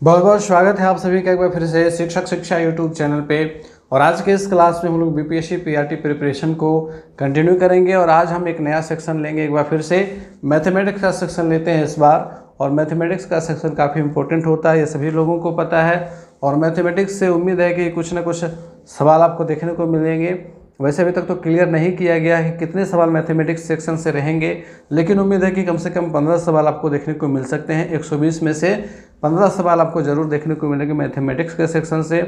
बहुत बहुत स्वागत है आप सभी का एक बार फिर से शिक्षक शिक्षा यूट्यूब चैनल पे। और आज के इस क्लास में हम लोग बीपीएससी पीआरटी प्रिपरेशन को कंटिन्यू करेंगे। और आज हम एक नया सेक्शन लेंगे, एक बार फिर से मैथमेटिक्स का सेक्शन लेते हैं इस बार। और मैथमेटिक्स का सेक्शन काफ़ी इंपॉर्टेंट होता है, ये सभी लोगों को पता है। और मैथमेटिक्स से उम्मीद है कि कुछ ना कुछ सवाल आपको देखने को मिलेंगे। वैसे अभी तक तो क्लियर नहीं किया गया है कि कितने सवाल मैथमेटिक्स सेक्शन से रहेंगे, लेकिन उम्मीद है कि कम से कम 15 सवाल आपको देखने को मिल सकते हैं। 120 में से 15 सवाल आपको ज़रूर देखने को मिलेंगे मैथमेटिक्स के सेक्शन से।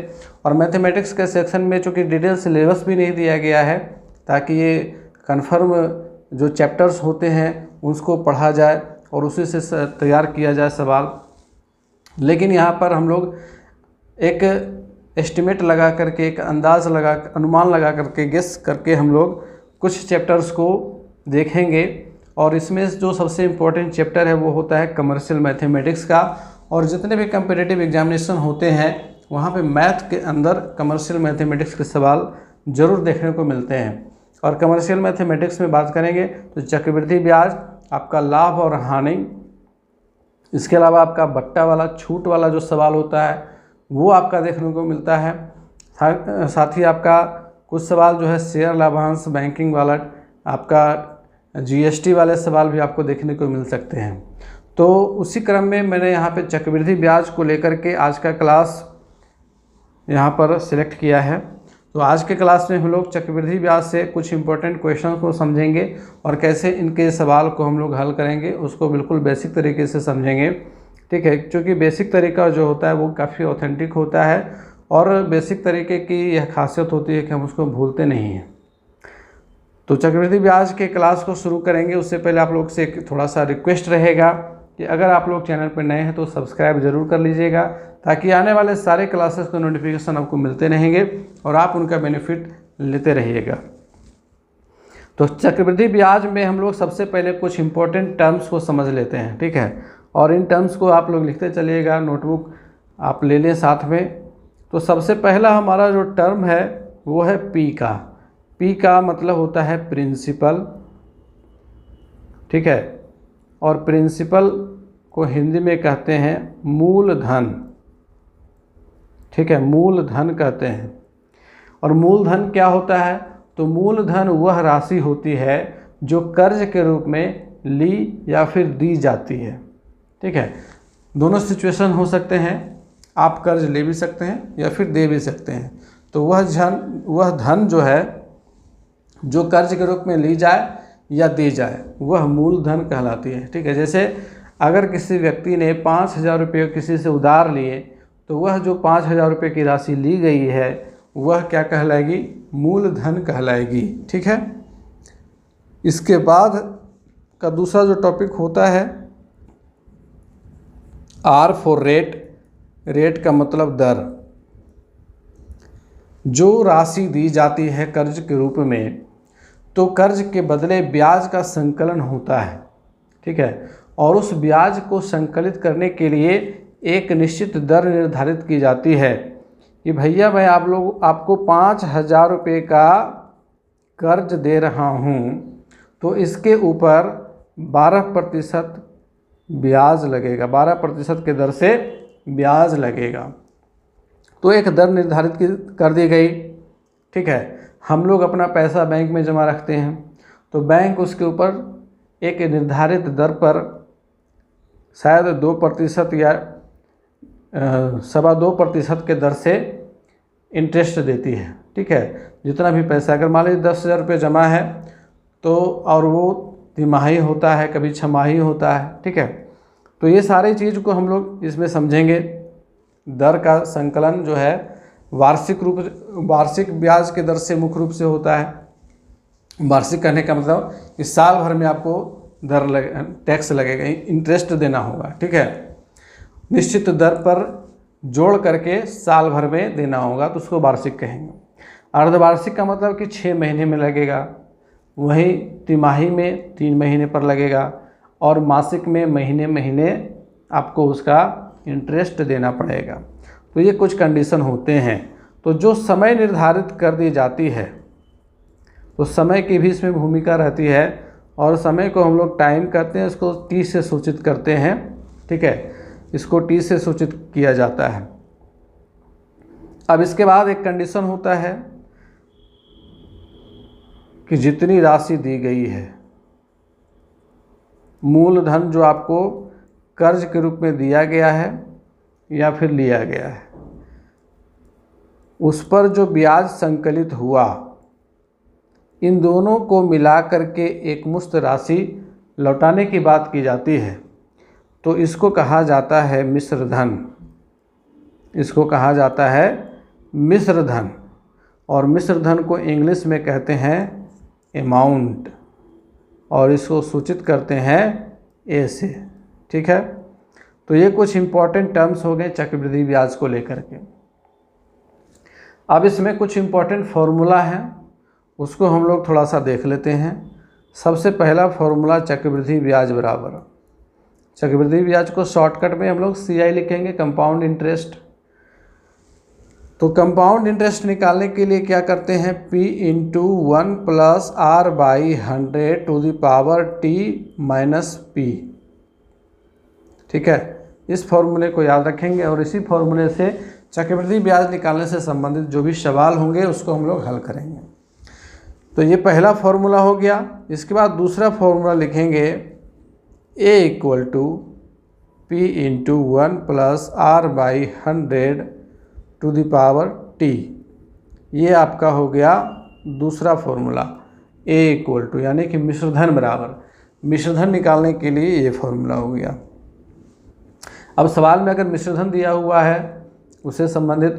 और मैथमेटिक्स के सेक्शन में चूँकि डिटेल सिलेबस भी नहीं दिया गया है, ताकि ये कन्फर्म जो चैप्टर्स होते हैं उसको पढ़ा जाए और उसी से तैयार किया जाए सवाल। लेकिन यहाँ पर हम लोग एक एस्टिमेट लगा करके, एक अंदाज़ लगा, अनुमान लगा करके, गेस करके हम लोग कुछ चैप्टर्स को देखेंगे। और इसमें जो सबसे इम्पोर्टेंट चैप्टर है वो होता है कमर्शियल मैथमेटिक्स का। और जितने भी कम्पिटिटिव एग्जामिनेशन होते हैं वहाँ पे मैथ के अंदर कमर्शियल मैथमेटिक्स के सवाल ज़रूर देखने को मिलते हैं। और कमर्शियल मैथमेटिक्स में बात करेंगे तो चक्रवृद्धि ब्याज, आपका लाभ और हानि, इसके अलावा आपका बट्टा वाला, छूट वाला जो सवाल होता है वो आपका देखने को मिलता है। साथ ही आपका कुछ सवाल जो है शेयर लाभांश, बैंकिंग वाला, आपका जीएसटी वाले सवाल भी आपको देखने को मिल सकते हैं। तो उसी क्रम में मैंने यहाँ पे चक्रवृद्धि ब्याज को लेकर के आज का क्लास यहाँ पर सिलेक्ट किया है। तो आज के क्लास में हम लोग चक्रवृद्धि ब्याज से कुछ इंपॉर्टेंट क्वेश्चन को समझेंगे और कैसे इनके सवाल को हम लोग हल करेंगे उसको बिल्कुल बेसिक तरीके से समझेंगे। ठीक है, क्योंकि बेसिक तरीका जो होता है वो काफ़ी ऑथेंटिक होता है और बेसिक तरीके की यह खासियत होती है कि हम उसको भूलते नहीं हैं। तो चक्रवृद्धि ब्याज के क्लास को शुरू करेंगे उससे पहले आप लोग से एक थोड़ा सा रिक्वेस्ट रहेगा कि अगर आप लोग चैनल पर नए हैं तो सब्सक्राइब ज़रूर कर लीजिएगा, ताकि आने वाले सारे क्लासेस के नोटिफिकेशन आपको मिलते रहेंगे और आप उनका बेनिफिट लेते रहिएगा। तो चक्रवृद्धि ब्याज में हम लोग सबसे पहले कुछ इंपॉर्टेंट टर्म्स को समझ लेते हैं। ठीक है, और इन टर्म्स को आप लोग लिखते चलिएगा, नोटबुक आप ले लें साथ में। तो सबसे पहला हमारा जो टर्म है वो है पी का। पी का मतलब होता है प्रिंसिपल। ठीक है, और प्रिंसिपल को हिंदी में कहते हैं मूलधन। ठीक है, मूलधन कहते हैं। और मूलधन क्या होता है? तो मूलधन वह राशि होती है जो कर्ज के रूप में ली या फिर दी जाती है। ठीक है, दोनों सिचुएशन हो सकते हैं, आप कर्ज ले भी सकते हैं या फिर दे भी सकते हैं। तो वह धन जो है जो कर्ज के रूप में ली जाए या दी जाए वह मूलधन कहलाती है। ठीक है, जैसे अगर किसी व्यक्ति ने 5,000 रुपये किसी से उधार लिए तो वह जो 5,000 रुपये की राशि ली गई है वह क्या कहलाएगी? मूलधन कहलाएगी। ठीक है, इसके बाद का दूसरा जो टॉपिक होता है आर फॉर रेट। रेट का मतलब दर। जो राशि दी जाती है कर्ज के रूप में तो कर्ज के बदले ब्याज का संकलन होता है। ठीक है, और उस ब्याज को संकलित करने के लिए एक निश्चित दर निर्धारित की जाती है कि भैया मैं आपको 5,000 रुपये का कर्ज दे रहा हूँ तो इसके ऊपर 12% ब्याज लगेगा, 12% के दर से ब्याज लगेगा। तो एक दर निर्धारित कर दी गई। ठीक है, हम लोग अपना पैसा बैंक में जमा रखते हैं तो बैंक उसके ऊपर एक निर्धारित दर पर शायद 2% या 2.25% के दर से इंटरेस्ट देती है। ठीक है, जितना भी पैसा, अगर मान लीजिए 10,000 रुपये जमा है तो, और वो तिमाही होता है, कभी छमाही होता है। ठीक है, तो ये सारी चीज़ को हम लोग इसमें समझेंगे। दर का संकलन जो है वार्षिक ब्याज के दर से मुख्य रूप से होता है। वार्षिक कहने का मतलब इस साल भर में आपको टैक्स लगेगा, इंटरेस्ट देना होगा। ठीक है, निश्चित दर पर जोड़ करके साल भर में देना होगा तो उसको वार्षिक कहेंगे। अर्धवार्षिक का मतलब कि 6 महीने में लगेगा, वहीं तिमाही में 3 महीने पर लगेगा और मासिक में महीने महीने आपको उसका इंटरेस्ट देना पड़ेगा। तो ये कुछ कंडीशन होते हैं। तो जो समय निर्धारित कर दी जाती है तो समय की भी इसमें भूमिका रहती है और समय को हम लोग टाइम कहते हैं, इसको टी से सूचित करते हैं। ठीक है, इसको टी से सूचित किया जाता है। अब इसके बाद एक कंडीशन होता है कि जितनी राशि दी गई है, मूलधन जो आपको कर्ज के रूप में दिया गया है या फिर लिया गया है, उस पर जो ब्याज संकलित हुआ, इन दोनों को मिला करके एक मुश्त राशि लौटाने की बात की जाती है। तो इसको कहा जाता है मिश्र धन। इसको कहा जाता है मिश्र धन, और मिश्र धन को इंग्लिश में कहते हैं अमाउंट, और इसको सूचित करते हैं ए से। ठीक है, तो ये कुछ इम्पॉर्टेंट टर्म्स हो गए चक्रवृद्धि ब्याज को लेकर के। अब इसमें कुछ इम्पॉर्टेंट फार्मूला है, उसको हम लोग थोड़ा सा देख लेते हैं। सबसे पहला फार्मूला चक्रवृद्धि ब्याज बराबर, चक्रवृद्धि ब्याज को शॉर्टकट में हम लोग CI लिखेंगे, कंपाउंड इंटरेस्ट। तो कंपाउंड इंटरेस्ट निकालने के लिए क्या करते हैं, P into 1 plus R by 100 to the power T minus P। ठीक है, इस फॉर्मूले को याद रखेंगे और इसी फॉर्मूले से चक्रवृद्धि ब्याज निकालने से संबंधित जो भी सवाल होंगे उसको हम लोग हल करेंगे। तो ये पहला फॉर्मूला हो गया। इसके बाद दूसरा फॉर्मूला लिखेंगे A equal to P into 1 plus R by 100 to the power T। ये आपका हो गया दूसरा फॉर्मूला, A इक्वल टू यानी कि मिश्रधन बराबर। मिश्रधन निकालने के लिए ये फॉर्मूला हो गया। अब सवाल में अगर मिश्रधन दिया हुआ है, उससे संबंधित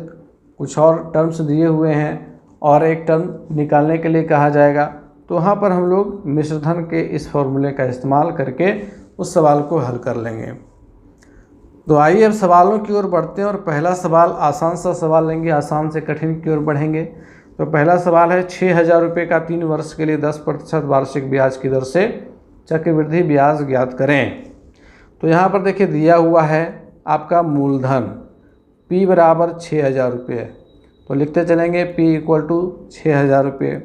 कुछ और टर्म्स दिए हुए हैं और एक टर्म निकालने के लिए कहा जाएगा, तो वहाँ पर हम लोग मिश्रधन के इस फॉर्मूले का इस्तेमाल करके उस सवाल को हल कर लेंगे। तो आइए अब सवालों की ओर बढ़ते हैं और पहला सवाल आसान सा सवाल लेंगे, आसान से कठिन की ओर बढ़ेंगे। तो पहला सवाल है 6,000 रुपये का 3 वर्ष के लिए 10% वार्षिक ब्याज की दर से चक्रवृद्धि ब्याज ज्ञात करें। तो यहाँ पर देखिए दिया हुआ है आपका मूलधन P बराबर 6,000 रुपये, तो लिखते चलेंगे P इक्वल टू 6,000 रुपये।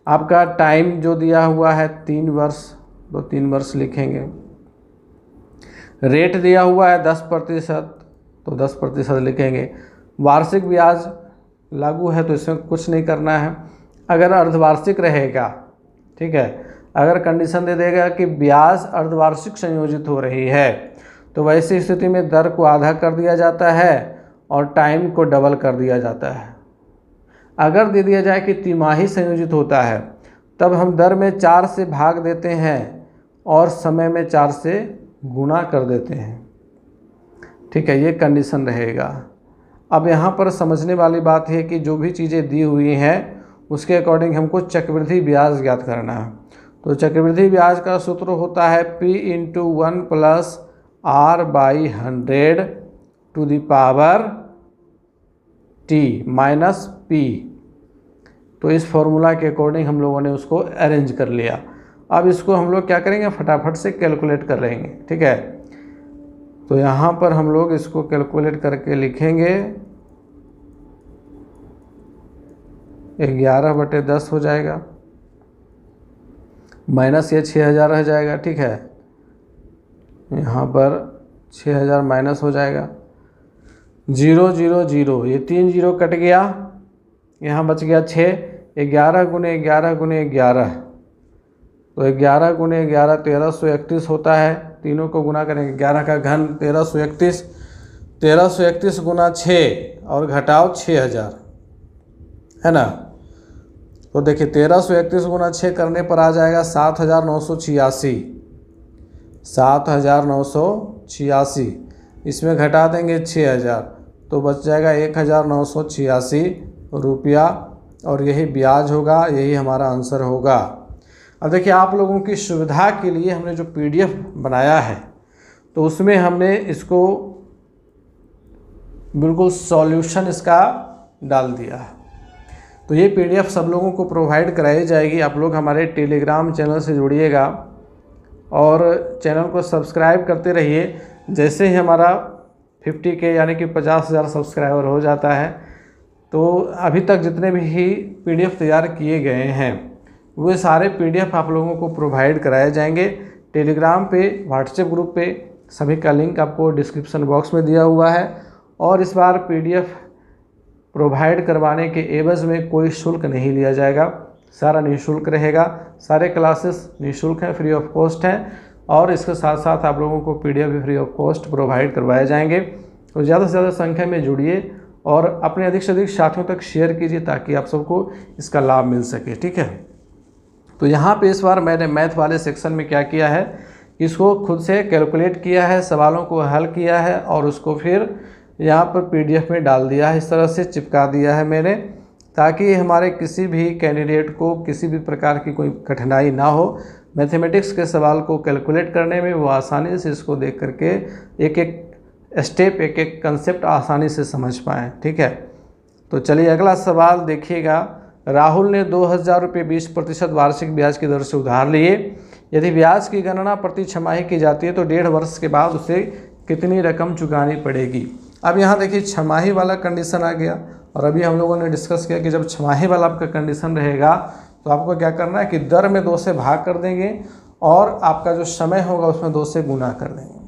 आपका टाइम जो दिया हुआ है 3 वर्ष, तो 3 वर्ष लिखेंगे। रेट दिया हुआ है 10%, तो 10% लिखेंगे। वार्षिक ब्याज लागू है तो इसमें कुछ नहीं करना है। अगर अर्धवार्षिक रहेगा, ठीक है, अगर कंडीशन दे देगा कि ब्याज अर्धवार्षिक संयोजित हो रही है, तो वैसी स्थिति में दर को आधा कर दिया जाता है और टाइम को डबल कर दिया जाता है। अगर दे दिया जाए कि तिमाही संयोजित होता है, तब हम दर में 4 से भाग देते हैं और समय में 4 से गुणा कर देते हैं। ठीक है, ये कंडीशन रहेगा। अब यहाँ पर समझने वाली बात है कि जो भी चीज़ें दी हुई हैं उसके अकॉर्डिंग हमको चक्रवृद्धि ब्याज ज्ञात करना है। तो चक्रवृद्धि ब्याज का सूत्र होता है P into 1 plus R by 100 to the power T minus P। तो इस फॉर्मूला के अकॉर्डिंग हम लोगों ने उसको अरेंज कर लिया। अब इसको हम लोग क्या करेंगे, फटाफट से कैलकुलेट कर लेंगे। ठीक है, तो यहाँ पर हम लोग इसको कैलकुलेट करके लिखेंगे 11/10 हो जाएगा, माइनस ये 6,000 रह जाएगा। ठीक है, यहाँ पर 6,000 माइनस हो जाएगा, 0 0 0, ये 3 0 कट गया, यहाँ बच गया 6। 11 गुने 11 गुने 11, तो 11 गुने 11 1331 होता है। तीनों को गुना करेंगे, 11 का घन 1331, 1331 गुना 6 और घटाओ 6,000, है ना। तो देखिए 1331 गुना 6 करने पर आ जाएगा 7,986, 7,986। इसमें घटा देंगे 6,000, तो बच जाएगा 1,986 रुपया, और यही ब्याज होगा, यही हमारा आंसर होगा। अब देखिए आप लोगों की सुविधा के लिए हमने जो PDF बनाया है, तो उसमें हमने इसको बिल्कुल सॉल्यूशन इसका डाल दिया है। तो ये PDF सब लोगों को प्रोवाइड कराई जाएगी। आप लोग हमारे टेलीग्राम चैनल से जुड़िएगा और चैनल को सब्सक्राइब करते रहिए। जैसे ही हमारा 50K यानी कि 50,000 सब्सक्राइबर हो जाता है, तो अभी तक जितने भी PDF तैयार किए गए हैं वे सारे PDF आप लोगों को प्रोवाइड कराए जाएंगे टेलीग्राम पे, व्हाट्सएप ग्रुप पे सभी का लिंक आपको डिस्क्रिप्शन बॉक्स में दिया हुआ है। और इस बार PDF प्रोवाइड करवाने के एवज में कोई शुल्क नहीं लिया जाएगा, सारा निःशुल्क रहेगा। सारे क्लासेस निःशुल्क हैं, फ्री ऑफ कॉस्ट हैं। और इसके साथ साथ आप लोगों को PDF भी फ्री ऑफ कॉस्ट प्रोवाइड करवाए जाएंगे। तो ज़्यादा से ज़्यादा संख्या में जुड़िए और अपने अधिक से अधिक साथियों तक शेयर कीजिए ताकि आप सबको इसका लाभ मिल सके, ठीक है। तो यहाँ पे इस बार मैंने मैथ वाले सेक्शन में क्या किया है, इसको खुद से कैलकुलेट किया है, सवालों को हल किया है और उसको फिर यहाँ पर PDF में डाल दिया है, इस तरह से चिपका दिया है मैंने, ताकि हमारे किसी भी कैंडिडेट को किसी भी प्रकार की कोई कठिनाई ना हो। मैथमेटिक्स के सवाल को कैलकुलेट करने में वो आसानी से इसको देख करके एक एक स्टेप, एक एक कंसेप्ट आसानी से समझ पाएँ, ठीक है। तो चलिए अगला सवाल देखिएगा। राहुल ने 2000 रुपये 20% वार्षिक ब्याज की दर से उधार लिए। यदि ब्याज की गणना प्रति छमाही की जाती है तो 1.5 वर्ष के बाद उसे कितनी रकम चुकानी पड़ेगी। अब यहाँ देखिए छमाही वाला कंडीशन आ गया और अभी हम लोगों ने डिस्कस किया कि जब छमाही वाला आपका कंडीशन रहेगा तो आपको क्या करना है कि दर में 2 से भाग कर देंगे और आपका जो समय होगा उसमें 2 से गुना कर देंगे।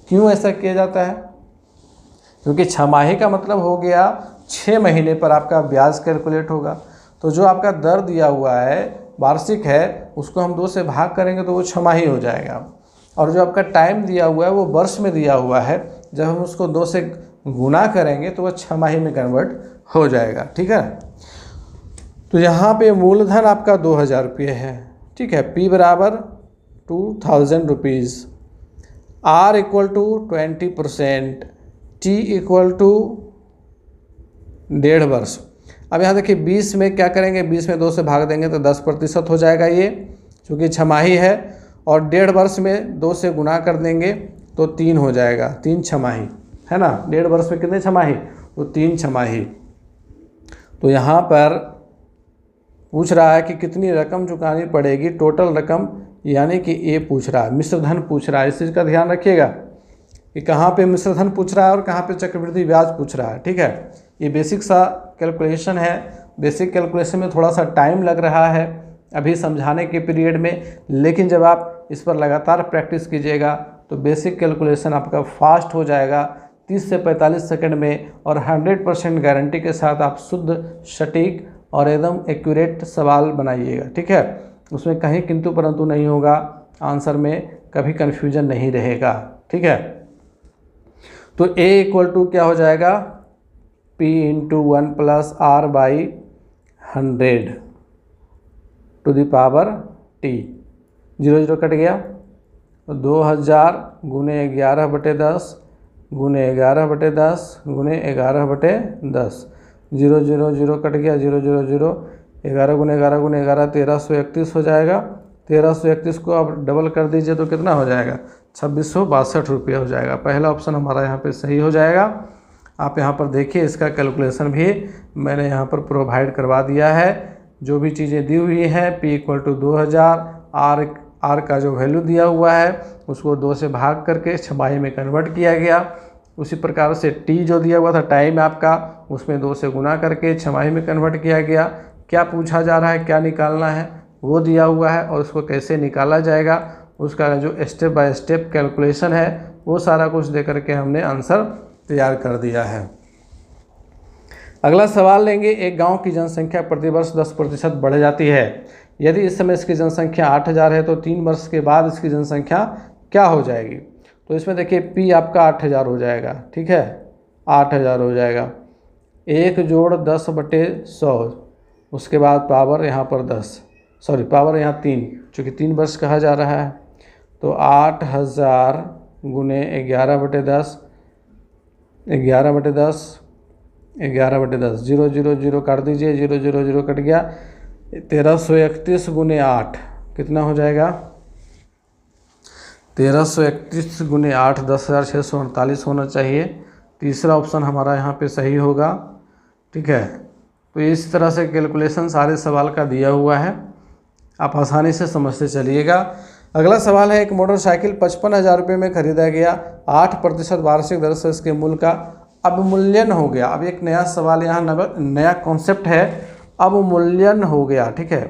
क्यों ऐसा किया जाता है? क्योंकि छमाही का मतलब हो गया 6 महीने पर आपका ब्याज कैलकुलेट होगा। तो जो आपका दर दिया हुआ है वार्षिक है, उसको हम 2 से भाग करेंगे तो वो छमाही हो जाएगा। और जो आपका टाइम दिया हुआ है वो वर्ष में दिया हुआ है, जब हम उसको 2 से गुना करेंगे तो वह छमाही में कन्वर्ट हो जाएगा, ठीक है। तो यहाँ पे मूलधन आपका 2000 रुपये है, ठीक है। P बराबर 2000 rupees, R equal to 20%, T equal to 1.5 वर्ष। अब यहाँ देखिए 20 में क्या करेंगे, 20 में 2 से भाग देंगे तो 10% हो जाएगा ये, चूँकि छमाही है। और 1.5 वर्ष में 2 से गुना कर देंगे तो 3 हो जाएगा, 3 छमाही है ना। 1.5 वर्ष में कितने छमाही, तो 3 छमाही। तो यहाँ पर पूछ रहा है कि कितनी रकम चुकानी पड़ेगी, टोटल रकम, यानी कि ये पूछ रहा है, मिश्रधन पूछ रहा है। इस चीज़ का ध्यान रखिएगा कि कहाँ पे मिश्रधन पूछ रहा है और कहाँ पे चक्रवृद्धि ब्याज पूछ रहा है, ठीक है। ये बेसिक सा कैलकुलेशन है। बेसिक कैलकुलेशन में थोड़ा सा टाइम लग रहा है अभी समझाने के पीरियड में, लेकिन जब आप इस पर लगातार प्रैक्टिस कीजिएगा तो बेसिक कैलकुलेशन आपका फास्ट हो जाएगा 30 से 45 सेकंड में। और 100% गारंटी के साथ आप शुद्ध, सटीक और एकदम एक्यूरेट सवाल बनाइएगा, ठीक है। उसमें कहीं किंतु परंतु नहीं होगा, आंसर में कभी कन्फ्यूजन नहीं रहेगा, ठीक है। तो A इक्वल टू क्या हो जाएगा, P into 1 + R/100 to the power T। 0 0 cut गया, 2000 गुने 11/10 गुने 11/10 गुने 11/10। 0 0 0 कट गया, 0 0 0, 11 गुने 11 गुने 11 1331 हो जाएगा। 1331 को आप डबल कर दीजिए तो कितना हो जाएगा, 2662 रुपये हो जाएगा। पहला ऑप्शन हमारा यहाँ पे सही हो जाएगा। आप यहाँ पर देखिए, इसका कैलकुलेशन भी मैंने यहाँ पर प्रोवाइड करवा दिया है। जो भी चीज़ें दी हुई हैं, P इक्वल टू 2000, R का जो वैल्यू दिया हुआ है उसको 2 से भाग करके छमाही में कन्वर्ट किया गया। उसी प्रकार से T जो दिया हुआ था टाइम आपका, उसमें 2 से गुना करके छमाही में कन्वर्ट किया गया। क्या पूछा जा रहा है, क्या निकालना है, वो दिया हुआ है और उसको कैसे निकाला जाएगा, उसका जो स्टेप बाय स्टेप कैलकुलेशन है वो सारा कुछ दे करके हमने आंसर तैयार कर दिया है। अगला सवाल लेंगे। एक गांव की जनसंख्या प्रतिवर्ष 10% बढ़ जाती है। यदि इस समय इसकी जनसंख्या 8000 है तो 3 वर्ष के बाद इसकी जनसंख्या क्या हो जाएगी। तो इसमें देखिए P आपका 8000 हो जाएगा, ठीक है, 8000 हो जाएगा। 1 जोड़ 10/100, उसके बाद पावर यहाँ पर 10, सॉरी पावर यहाँ 3, चूँकि 3 वर्ष कहा जा रहा है। तो 8000 गुने 11/10, 11/10, 11/10, 0 0 0 काट दीजिए, 0 0 0 कट गया। 1331 गुने 8 कितना हो जाएगा, 1331 गुने 8 10,648 होना चाहिए। तीसरा ऑप्शन हमारा यहाँ पे सही होगा, ठीक है। तो इस तरह से कैलकुलेशन सारे सवाल का दिया हुआ है, आप आसानी से समझते चलिएगा। अगला सवाल है, एक मोटरसाइकिल 55,000 रुपये में खरीदा गया, 8% वार्षिक दर से इसके मूल्य का अवमूल्यन हो गया। अब एक नया सवाल यहाँ नया कॉन्सेप्ट है, अवमूल्यन हो गया, ठीक है।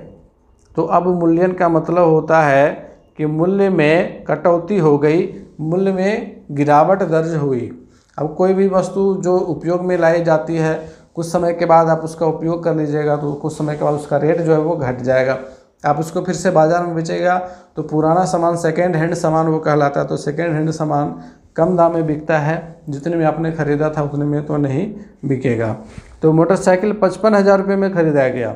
तो अवमूल्यन का मतलब होता है कि मूल्य में कटौती हो गई, मूल्य में गिरावट दर्ज हुई। अब कोई भी वस्तु जो उपयोग में लाई जाती है, कुछ समय के बाद आप उसका उपयोग कर लीजिएगा तो कुछ समय के बाद उसका रेट जो है वो घट जाएगा। आप उसको फिर से बाज़ार में बेचेगा तो पुराना सामान, सेकेंड हैंड सामान वो कहलाता है। तो सेकेंड हैंड सामान कम दाम में बिकता है, जितने में आपने ख़रीदा था उतने में तो नहीं बिकेगा। तो मोटरसाइकिल 55,000 रुपये में ख़रीदा गया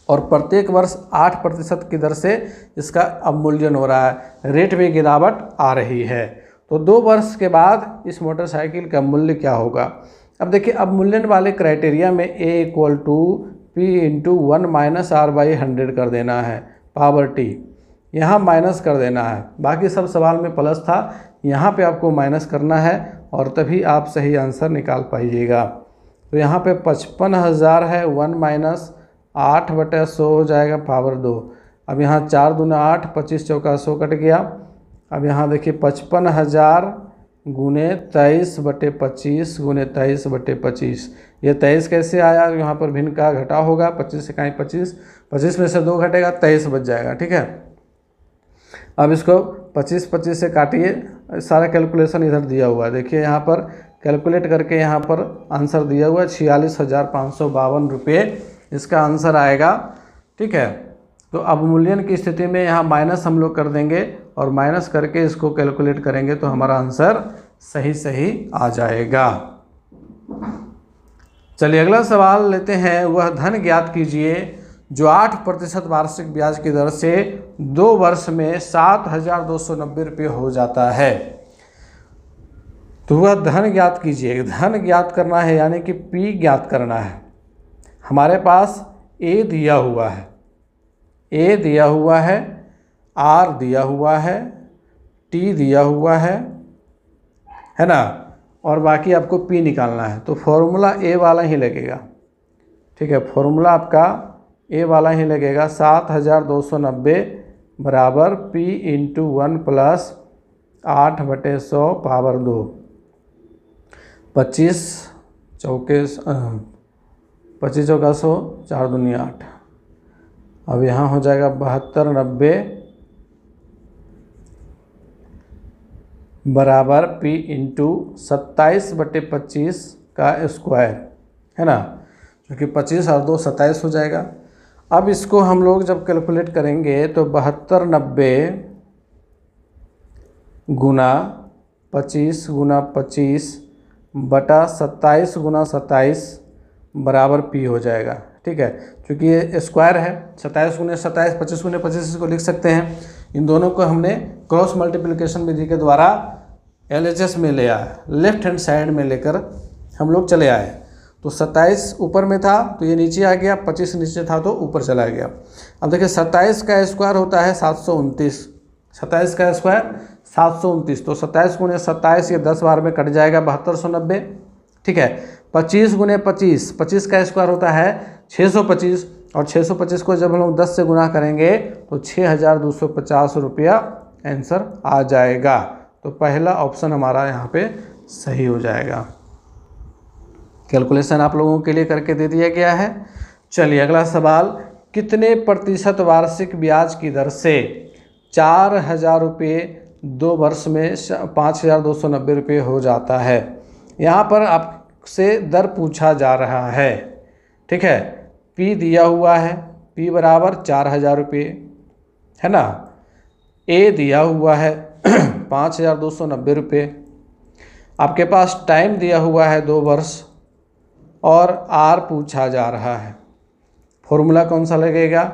और प्रत्येक वर्ष 8% की दर से इसका अवमूल्यन हो रहा है, रेट में गिरावट आ रही है। तो 2 वर्ष के बाद इस मोटरसाइकिल का मूल्य क्या होगा। अब देखिए, अवमूल्यन वाले क्राइटेरिया में A = P × 1 - R/100 कर देना है, पावर T यहाँ माइनस कर देना है। बाकी सब सवाल में प्लस था, यहाँ पे आपको माइनस करना है और तभी आप सही आंसर निकाल पाइएगा। तो यहाँ पे 55,000 है, 1 - 8/100 हो जाएगा, पावर 2। अब यहाँ 4 दूना 8, 25 चौका 100 कट गया। अब यहाँ देखिए 55,000 गुने 23/25 गुने 23/25। ये 23 कैसे आया, यहाँ पर भिन्न का घटा होगा, 25 से कहीं 25 में से 2 घटेगा, 23 बच जाएगा। ठीक है, अब इसको 25 से काटिए, सारा कैलकुलेशन इधर दिया हुआ है। देखिए यहाँ पर कैलकुलेट करके यहाँ पर आंसर दिया हुआ है 46,552 रुपये इसका आंसर आएगा। ठीक है, तो अवमूल्यन की स्थिति में यहाँ माइनस हम लोग कर देंगे और माइनस करके इसको कैलकुलेट करेंगे तो हमारा आंसर सही आ जाएगा। चलिए अगला सवाल लेते हैं। वह धन ज्ञात कीजिए जो 8% वार्षिक ब्याज की दर से 2 वर्ष में 7,290 रुपये हो जाता है। तो वह धन ज्ञात कीजिए, धन ज्ञात करना है यानी कि P ज्ञात करना है। हमारे पास A दिया हुआ है, A दिया हुआ है, R दिया हुआ है, T दिया हुआ है ना, और बाकी आपको P निकालना है। तो फॉर्मूला A वाला ही लगेगा। ठीक है, फॉर्मूला आपका A वाला ही लगेगा। 7,290 बराबर P × 1 + 8/100 पावर 2। 25 चौके 100, 4 दूनी 8। अब यहाँ हो जाएगा 7290 बराबर P × 27/25 का स्क्वायर, है ना, क्योंकि 25 और 2 27 हो जाएगा। अब इसको हम लोग जब कैलकुलेट करेंगे तो 7290 गुना 25 गुना 25 बटा 27 गुना 27 बराबर P हो जाएगा। ठीक है, क्योंकि ये स्क्वायर है, 27 गुने 27, 25 गुने 25 इसको लिख सकते हैं। इन दोनों को हमने क्रॉस मल्टीप्लिकेशन विधि के द्वारा LHS में ले आए, लेफ्ट हैंड साइड में लेकर हम लोग चले आए। तो 27 ऊपर में था तो ये नीचे आ गया, 25 नीचे था तो ऊपर चला गया। अब देखिए 27 का स्क्वायर होता है 729, 27 का स्क्वायर 729, तो 27 गुने 27 ये 10 बार में कट जाएगा 7290। ठीक है, 25 गुने 25, 25 का स्क्वायर होता है 625 और 625 को जब हम लोग 10 से गुना करेंगे तो 6,250 रुपया आंसर आ जाएगा। तो पहला ऑप्शन हमारा यहाँ पे सही हो जाएगा। कैलकुलेशन आप लोगों के लिए करके दे दिया गया है। चलिए अगला सवाल, कितने प्रतिशत वार्षिक ब्याज की दर से 4,000 रुपये 2 वर्ष में 5,290 रुपये हो जाता है। यहाँ पर आपसे दर पूछा जा रहा है। ठीक है, P दिया हुआ है, P बराबर 4,000 रुपये, है ना। A दिया हुआ है 5,290 रुपये। आपके पास टाइम दिया हुआ है 2 वर्ष और R पूछा जा रहा है। फॉर्मूला कौन सा लगेगा,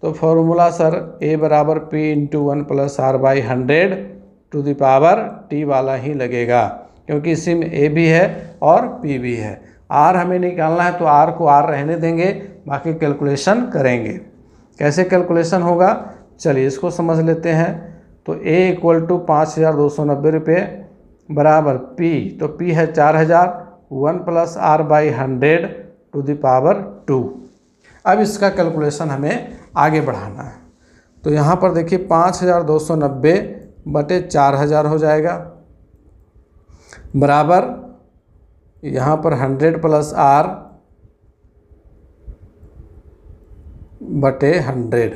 तो फॉर्मूला सर A बराबर P × 1 + R/100 to the power T वाला ही लगेगा, क्योंकि इसी में A भी है और P भी है। R हमें निकालना है तो R को R रहने देंगे, बाकी कैलकुलेशन करेंगे। कैसे कैलकुलेशन होगा, चलिए इसको समझ लेते हैं। तो A = 5,290 रुपये बराबर P, तो P है 4,000, 1 + R/100 टू द पावर 2। अब इसका कैलकुलेशन हमें आगे बढ़ाना है। तो यहाँ पर देखिए 5,290 बटे 4,000 हो जाएगा बराबर यहाँ पर 100 + R बटे 100।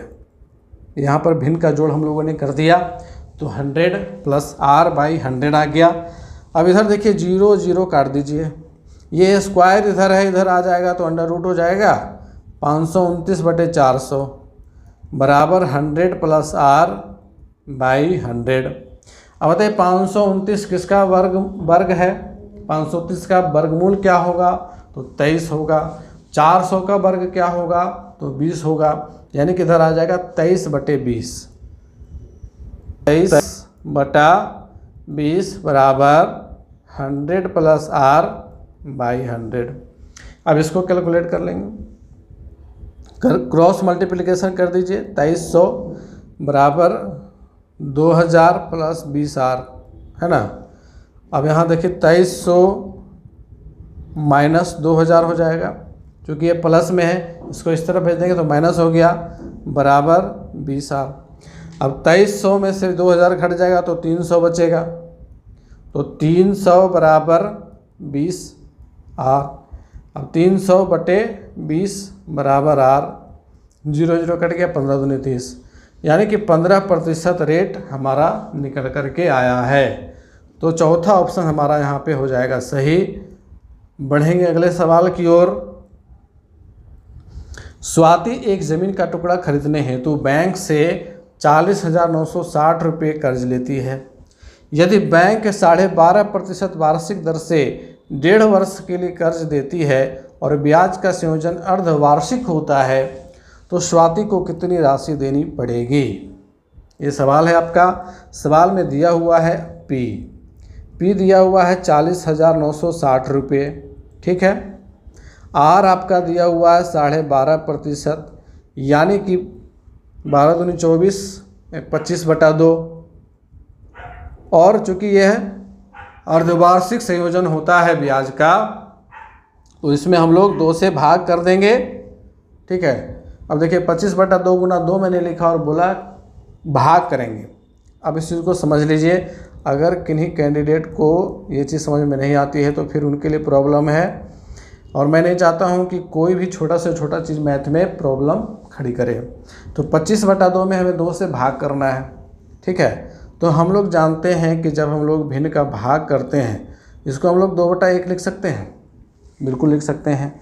यहाँ पर भिन्न का जोड़ हम लोगों ने कर दिया तो 100 प्लस आर बाई 100 आ गया। अब इधर देखिए 0 0 काट दीजिए, ये स्क्वायर इधर है, इधर आ जाएगा तो अंडर रूट हो जाएगा 529/400 बराबर 100 प्लस आर बाई 100। अब बताइए 529 किसका वर्ग है, 530 का वर्गमूल क्या होगा, तो 23 होगा। 400 का वर्ग क्या होगा, तो 20 होगा, यानी कि इधर आ जाएगा 23/20। 23/20 बराबर 100 प्लस आर बाई 100। अब इसको कैलकुलेट कर लेंगे, क्रॉस मल्टीप्लिकेशन कर दीजिए। 2300 बराबर 2000 प्लस 20R है ना। अब यहाँ देखिए 2300 माइनस 2000 हो जाएगा, क्योंकि ये प्लस में है, इसको इस तरफ भेज देंगे तो माइनस हो गया बराबर 20R। अब 2300 में से 2000 घट जाएगा तो 300 बचेगा, तो 300 बराबर 20R। अब 300/20 बराबर R, 0 0 कट गया, 15 दूनी 30, यानी कि 15% रेट हमारा निकल करके आया है। तो चौथा ऑप्शन हमारा यहाँ पे हो जाएगा सही। बढ़ेंगे अगले सवाल की ओर। स्वाति एक ज़मीन का टुकड़ा खरीदने हेतु बैंक से 40,960 रुपये कर्ज लेती है। यदि बैंक 12.5% वार्षिक दर से 1.5 वर्ष के लिए कर्ज देती है और ब्याज का संयोजन अर्धवार्षिक होता है, तो स्वाति को कितनी राशि देनी पड़ेगी। ये सवाल है आपका। सवाल में दिया हुआ है पी दिया हुआ है 40,960 रुपये, ठीक है। आर आपका दिया हुआ है 12.5%, यानी कि 12 दूनी 24, 25/2। और चूँकि यह अर्धवार्षिक संयोजन होता है ब्याज का, तो इसमें हम लोग 2 से भाग कर देंगे, ठीक है। अब देखिए 25/2 गुना 2 मैंने लिखा और बोला भाग करेंगे। अब इस चीज़ को समझ लीजिए, अगर किन्हीं कैंडिडेट को ये चीज़ समझ में नहीं आती है तो फिर उनके लिए प्रॉब्लम है, और मैं नहीं चाहता हूँ कि कोई भी छोटा से छोटा चीज़ मैथ में प्रॉब्लम खड़ी करे। तो 25/2 में हमें 2 से भाग करना है, ठीक है। तो हम लोग जानते हैं कि जब हम लोग भिन्न का भाग करते हैं, इसको हम लोग 2/1 लिख सकते हैं, बिल्कुल लिख सकते हैं।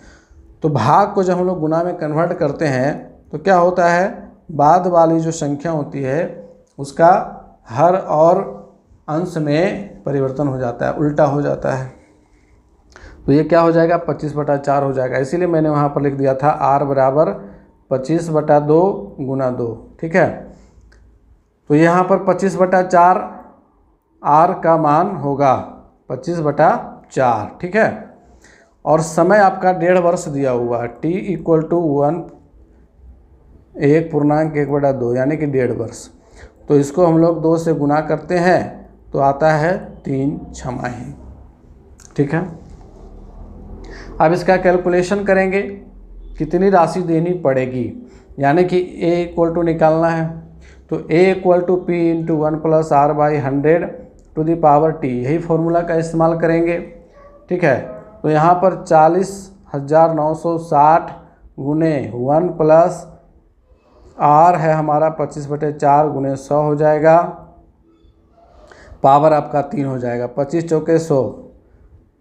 तो भाग को जब हम लोग गुना में कन्वर्ट करते हैं तो क्या होता है, बाद वाली जो संख्या होती है उसका हर और अंश में परिवर्तन हो जाता है, उल्टा हो जाता है। तो ये क्या हो जाएगा, 25/4 हो जाएगा। इसीलिए मैंने वहाँ पर लिख दिया था आर बराबर 25/2 गुना 2, ठीक है। तो यहाँ पर 25/4 आर का मान होगा 25/4, ठीक है। और समय आपका 1.5 वर्ष दिया हुआ है, t = 1.1/2 यानी कि 1.5 वर्ष। तो इसको हम लोग 2 से गुना करते हैं तो आता है 3 छमाही, ठीक है। अब इसका कैलकुलेशन करेंगे, कितनी राशि देनी पड़ेगी, यानी कि a निकालना है। तो a = p × 1 + r/100 यही फॉर्मूला का इस्तेमाल करेंगे, ठीक है। तो यहाँ पर 40,960 गुने 1 + r है हमारा 25/4 गुने 100 हो जाएगा, पावर आपका 3 हो जाएगा, 25 चौके 100,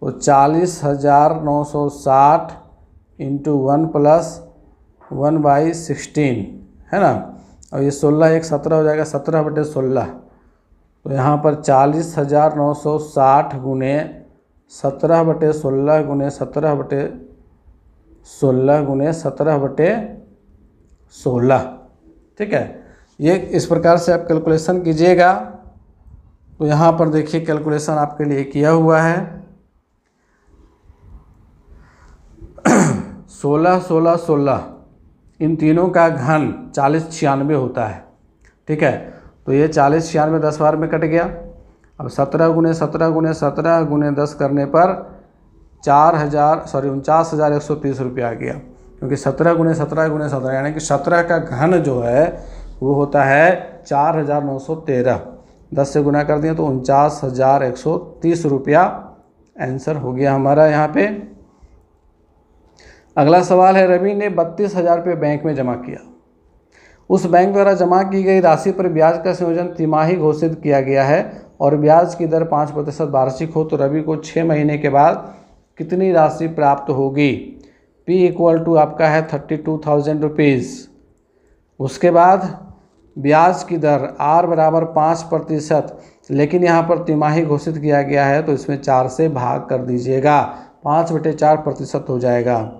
तो 40,960 × 1 + 1/16 है ना। और ये 16 1 17 हो जाएगा, 17/16। तो यहाँ पर 40,960 गुने 17/16 गुने 17/16 गुने 17/16, ठीक है। ये इस प्रकार से आप कैलकुलेशन कीजिएगा। तो यहाँ पर देखिए कैलकुलेशन आपके लिए किया हुआ है। 16 16 16 इन तीनों का घन 40 96 होता है, ठीक है। तो ये 40 96 10 बार में कट गया। अब 17 गुने 17 गुने 17 गुने 10 करने पर 49,130 रुपये आ गया, क्योंकि 17 गुने 17 गुने 17 यानी कि 17 का घन जो है वो होता है 4,913। 10 से गुना कर दिया तो 49,130 रुपया आंसर हो गया हमारा यहाँ पे। अगला सवाल है, रवि ने 32,000 रुपये बैंक में जमा किया। उस बैंक द्वारा जमा की गई राशि पर ब्याज का संयोजन तिमाही घोषित किया गया है और ब्याज की दर 5% वार्षिक हो तो रवि को 6 महीने के बाद कितनी राशि प्राप्त होगी। P इक्वल टू आपका है 32,000 रुपीज़। उसके बाद ब्याज की दर R बराबर 5%, लेकिन यहाँ पर तिमाही घोषित किया गया है तो इसमें 4 से भाग कर दीजिएगा, 5/4% हो जाएगा।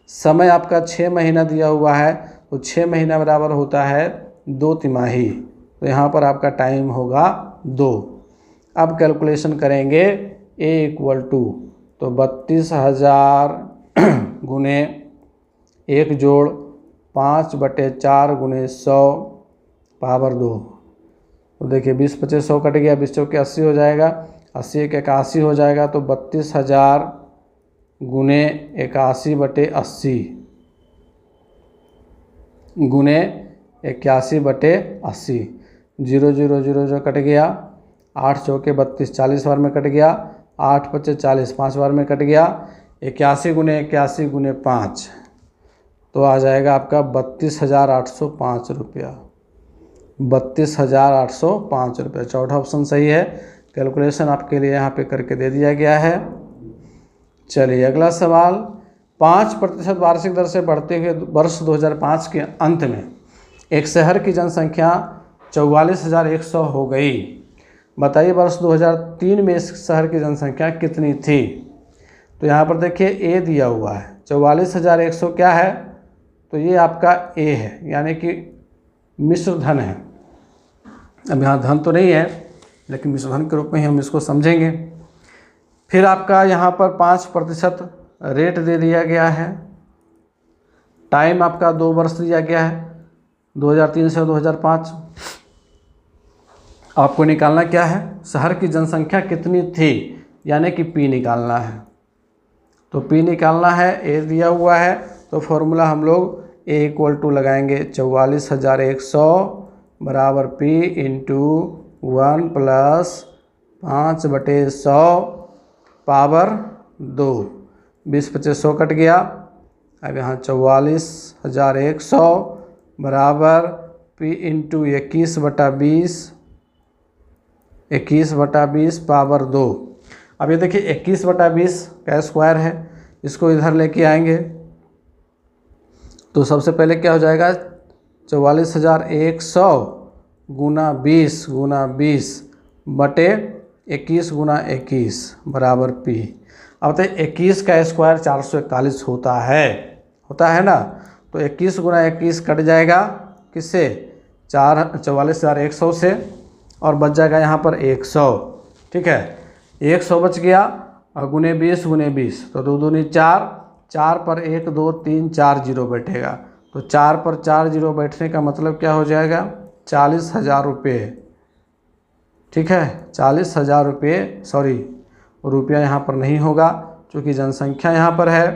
समय आपका 6 महीना दिया हुआ है तो 6 महीना बराबर होता है 2 तिमाही, तो यहाँ पर आपका टाइम होगा 2। अब कैलकुलेशन करेंगे A इक्वल टू तो 32,000 गुने 1 जोड़ 5/4 गुने 100 पावर 2, तो देखिए 20/25 100 कट गया, 20 चौके 80 हो जाएगा, 80 एक 81 हो जाएगा, तो 32,000 गुने 81/80 गुने 81/80, 0 0 0 0 कट गया, 8 चौके 32, 40 बार में कट गया, 8 5 40, 5 बार में कट गया, 81 गुने 81 गुने 5, तो आ जाएगा आपका 32,805 रुपया, 32,805 रुपये। चौथा ऑप्शन सही है। कैलकुलेशन आपके लिए यहाँ पे करके दे दिया गया है। चलिए अगला सवाल, 5% वार्षिक दर से बढ़ते हुए वर्ष 2005 के अंत में एक शहर की जनसंख्या 44,100 हो गई। बताइए वर्ष 2003 में इस शहर की जनसंख्या कितनी थी। तो यहाँ पर देखिए ए दिया हुआ है, 44,100 क्या है, तो ये आपका ए है, यानी कि मिश्र धन है। अब यहाँ धन तो नहीं है, लेकिन मिश्र धन के रूप में ही हम इसको समझेंगे। फिर आपका यहाँ पर 5% रेट दे दिया गया है। टाइम आपका 2 वर्ष दिया गया है, 2003 से 2005। आपको निकालना क्या है, शहर की जनसंख्या कितनी थी, यानी कि पी निकालना है। तो पी निकालना है, ए दिया हुआ है, तो फॉर्मूला हम लोग ए इक्वल टू लगाएंगे 44,100 बराबर पी इंटू 1 + 5/100 पावर 2, 20/25 100 कट गया। अब यहाँ 44,100 बराबर पी इंटू 21/20, 21/20 पावर 2। अब ये देखिए 21/20 का स्क्वायर है, इसको इधर लेके आएंगे तो सबसे पहले क्या हो जाएगा, 44,100 गुना 20 गुना 20 बटे 21 गुना 21 बराबर पी। अब बताइए 21 का स्क्वायर 441 होता है ना, तो 21 गुना 21 कट जाएगा किससे, 44,100 से, और बच जाएगा यहाँ पर 100। ठीक है, 100 बच गया, और गुने 20 गुने 20, तो 2 दूनी 4, 4 पर 1 2 3 4 जीरो बैठेगा, तो 4 पर 4 जीरो बैठने का मतलब क्या हो जाएगा, 40,000 रुपये। ठीक है, 40,000 रुपये, सॉरी रुपया यहाँ पर नहीं होगा क्योंकि जनसंख्या यहाँ पर है,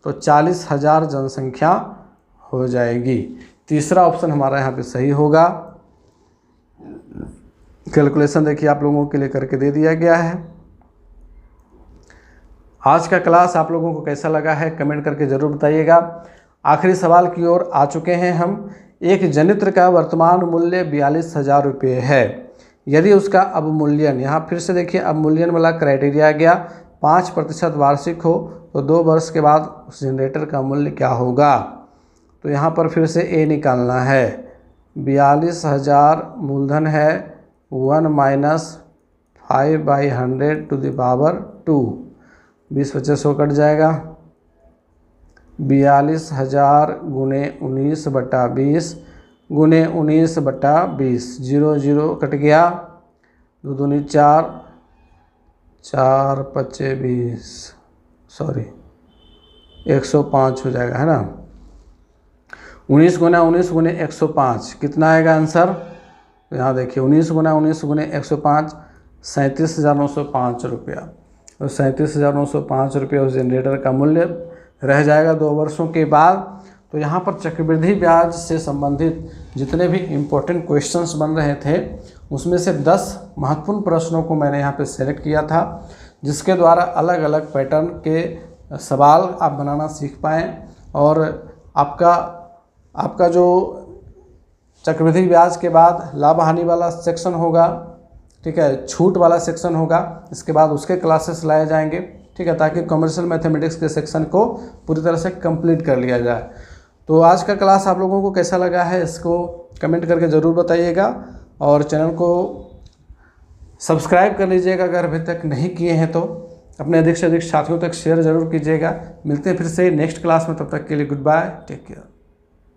तो 40,000 जनसंख्या हो जाएगी। तीसरा ऑप्शन हमारा यहाँ पे सही होगा। कैलकुलेशन देखिए आप लोगों के लिए करके दे दिया गया है। आज का क्लास आप लोगों को कैसा लगा है कमेंट करके ज़रूर बताइएगा। आखिरी सवाल की ओर आ चुके हैं हम। एक जनित्र का वर्तमान मूल्य 42,000 रुपये है। यदि उसका अवमूल्यन, यहाँ फिर से देखिए अवमूल्यन वाला क्राइटेरिया आ गया, 5% वार्षिक हो तो 2 वर्ष के बाद उस जनरेटर का मूल्य क्या होगा। तो यहाँ पर फिर से ए निकालना है। 42,000 मूलधन है, 1 - 5/100⁻², 20/25 100 कट जाएगा। 42,000 गुने 19/20 गुने 19/20, 0 0 कट गया, 2 दूनी 4, 4 5 20, सॉरी 105 हो जाएगा, है ना। 19 गुना 19 गुने 105 कितना आएगा आंसर, तो यहाँ देखिए 19 गुना 19 गुने 105, 37,905 रुपया। तो 37,905 रुपये उस जनरेटर का मूल्य रह जाएगा 2 वर्षों के बाद। तो यहाँ पर चक्रवृद्धि ब्याज से संबंधित जितने भी इम्पोर्टेंट क्वेश्चंस बन रहे थे उसमें से 10 महत्वपूर्ण प्रश्नों को मैंने यहाँ पे सेलेक्ट किया था, जिसके द्वारा अलग अलग पैटर्न के सवाल आप बनाना सीख पाएँ और आपका जो चक्रवृद्धि ब्याज के बाद लाभ हानि वाला सेक्शन होगा, ठीक है, छूट वाला सेक्शन होगा, इसके बाद उसके क्लासेस लाए जाएंगे, ठीक है, ताकि कमर्शियल मैथमेटिक्स के सेक्शन को पूरी तरह से कंप्लीट कर लिया जाए। तो आज का क्लास आप लोगों को कैसा लगा है इसको कमेंट करके ज़रूर बताइएगा, और चैनल को सब्सक्राइब कर लीजिएगा अगर अभी तक नहीं किए हैं तो। अपने अधिक से अधिक साथियों तक शेयर ज़रूर कीजिएगा। मिलते हैं फिर से नेक्स्ट क्लास में, तब तक के लिए गुड बाय, टेक केयर।